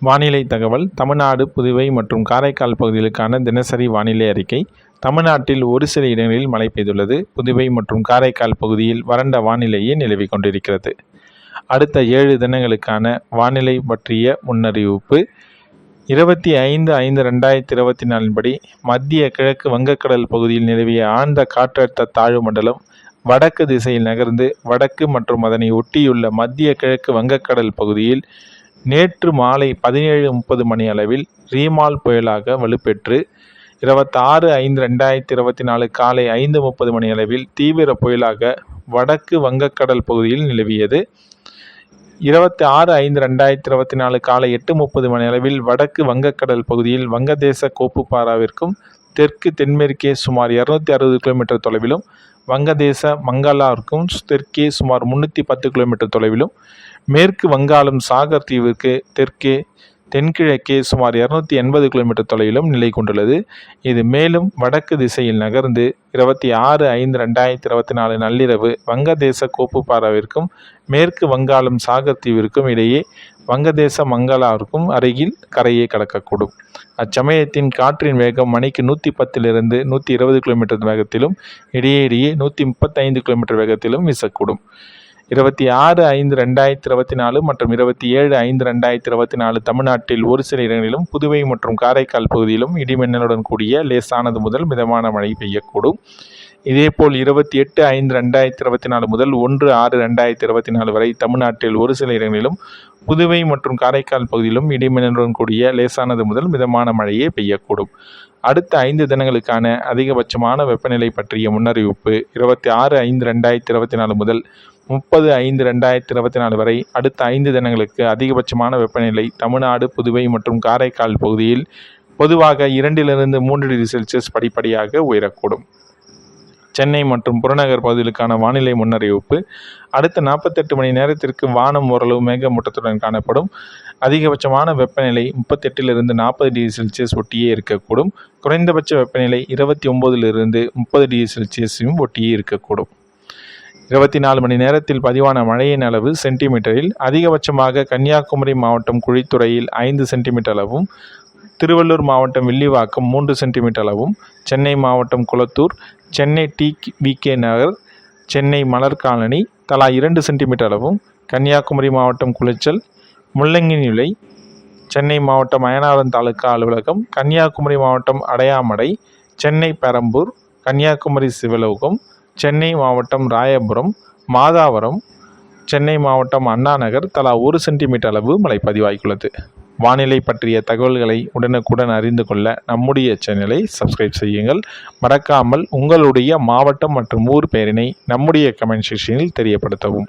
வானிலை தகவல். தமிழ்நாடு, புதுவை மற்றும் காரைக்கால் பகுதிகளுக்கான தினசரி வானிலை அறிக்கை. தமிழ்நாட்டில் ஒரு சில இடங்களில் மழை பெய்துள்ளது. புதுவை மற்றும் காரைக்கால் பகுதியில் வறண்ட வானிலையே நிலவி கொண்டிருக்கிறது. அடுத்த 7 தினங்களுக்கான வானிலை பற்றிய முன்னறிவிப்பு. 25/5/2024 படி மத்திய கிழக்கு வங்கக்கடல் பகுதியில் நிலவிய ஆழ்ந்த காற்றழுத்த தாழ்வு மண்டலம் வடக்கு திசையில் நகர்ந்து வடக்கு மற்றும் அதனை ஒட்டியுள்ள மத்திய கிழக்கு வங்கக்கடல் பகுதியில் நேற்று மாலை 17:30 மணி அளவில் ரீமால் புயலாக வலுப்பெற்று 26/5/2024 காலை 5:30 மணி அளவில் தீவிர புயலாக வடக்கு வங்கக்கடல் பகுதியில் நிலவியது. 26/5/2024 காலை 8:30 மணி அளவில் வடக்கு வங்கக்கடல் பகுதியில் வங்கதேச கோப்புப்பாராவிற்கும் தெற்கு தென்மேற்கே சுமார் 260 கிலோமீட்டர் தொலைவிலும், வங்கதேச மங்களாவிற்கும் தெற்கே சுமார் 310 கிலோமீட்டர் தொலைவிலும், மேற்கு வங்காளம் சாகர் தீவிற்கு தெற்கே தென்கிழக்கே சுமார் 280 கிலோமீட்டர் தொலைவிலும் நிலை கொண்டுள்ளது. இது மேலும் வடக்கு திசையில் நகர்ந்து 26/5/2024 நள்ளிரவு வங்கதேச கோப்புப்பாராவிற்கும் மேற்கு வங்காளம் சாகர் தீவிற்கும் இடையே வங்கதேச மங்களாவிற்கும் அருகில் கரையை கடக்கக்கூடும். அச்சமயத்தின் காற்றின் வேகம் மணிக்கு 110 - 120 கிலோமீட்டர் வேகத்திலும் இடையே 135 கிலோமீட்டர் வேகத்திலும் வீசக்கூடும். 26/5/2024 மற்றும் 27/5/2024 தமிழ்நாட்டில் ஒரு சில இடங்களிலும், புதுவை மற்றும் காரைக்கால் பகுதியிலும் இடிமின்னலுடன் கூடிய லேசானது முதல் மிதமான மழை பெய்யக்கூடும். இதேபோல் 28/5/2024 முதல் 1/6/2024 வரை தமிழ்நாட்டில் ஒரு சில இடங்களிலும், புதுவை மற்றும் காரைக்கால் பகுதியிலும் இடிமின்னலுடன் கூடிய லேசானது முதல் மிதமான மழையே பெய்யக்கூடும். அடுத்த 5 தினங்களுக்கான அதிகபட்சமான வெப்பநிலை பற்றிய முன்னறிவிப்பு. 26/5/2024 முதல் 30/5/2024 வரை அடுத்த 5 தினங்களுக்கு அதிகபட்சமான வெப்பநிலை தமிழ்நாடு, புதுவை மற்றும் காரைக்கால் பகுதியில் பொதுவாக 2 - 3 டிகிரி செல்சியஸ் படிப்படியாக உயரக்கூடும். சென்னை மற்றும் புறநகர் பகுதிகளுக்கான வானிலை முன்னறிவிப்பு. அடுத்த 48 மணி நேரத்திற்கு வானம் ஓரளவு மேகமூட்டத்துடன் காணப்படும். அதிகபட்சமான வெப்பநிலை 38 - 40 டிகிரி செல்சியஸ் ஒட்டியே இருக்கக்கூடும். குறைந்தபட்ச வெப்பநிலை 29 - 30 டிகிரி செல்சியஸையும் ஒட்டியே இருக்கக்கூடும். 24 மணி நேரத்தில் பதிவான மழையின் அளவு சென்டிமீட்டரில் அதிகபட்சமாக கன்னியாகுமரி மாவட்டம் குழித்துறையில் 5 சென்டிமீட்டர் அளவும், திருவள்ளூர் மாவட்டம் வில்லிவாக்கம் 3 சென்டிமீட்டர் அளவும், சென்னை மாவட்டம் குளத்தூர், சென்னை TVK நகர், சென்னை மலர் காலனி தலா 2 சென்டிமீட்டர் அளவும், கன்னியாகுமரி மாவட்டம் குளச்சல், முள்ளங்கிநிலை, சென்னை மாவட்டம் அயனாவரம் தாலுகா அலுவலகம், கன்னியாகுமரி மாவட்டம் அடையாமடை, சென்னை பெரம்பூர், கன்னியாகுமரி சிவலோகம், சென்னை மாவட்டம் ராயபுரம், மாதாவரம், சென்னை மாவட்டம் அண்ணாநகர் தலா 1 சென்டிமீட்டர் அளவு மழை பதிவாகியுள்ளது. வானிலை பற்றிய தகவல்களை உடனுக்குடன் அறிந்து கொள்ள நம்முடைய சேனலை சப்ஸ்கிரைப் செய்யுங்கள். மறக்காமல் உங்களுடைய மாவட்டம் மற்றும் ஊர் பெயரினை நம்முடைய கமெண்ட் செக்ஷனில் தெரியப்படுத்தவும்.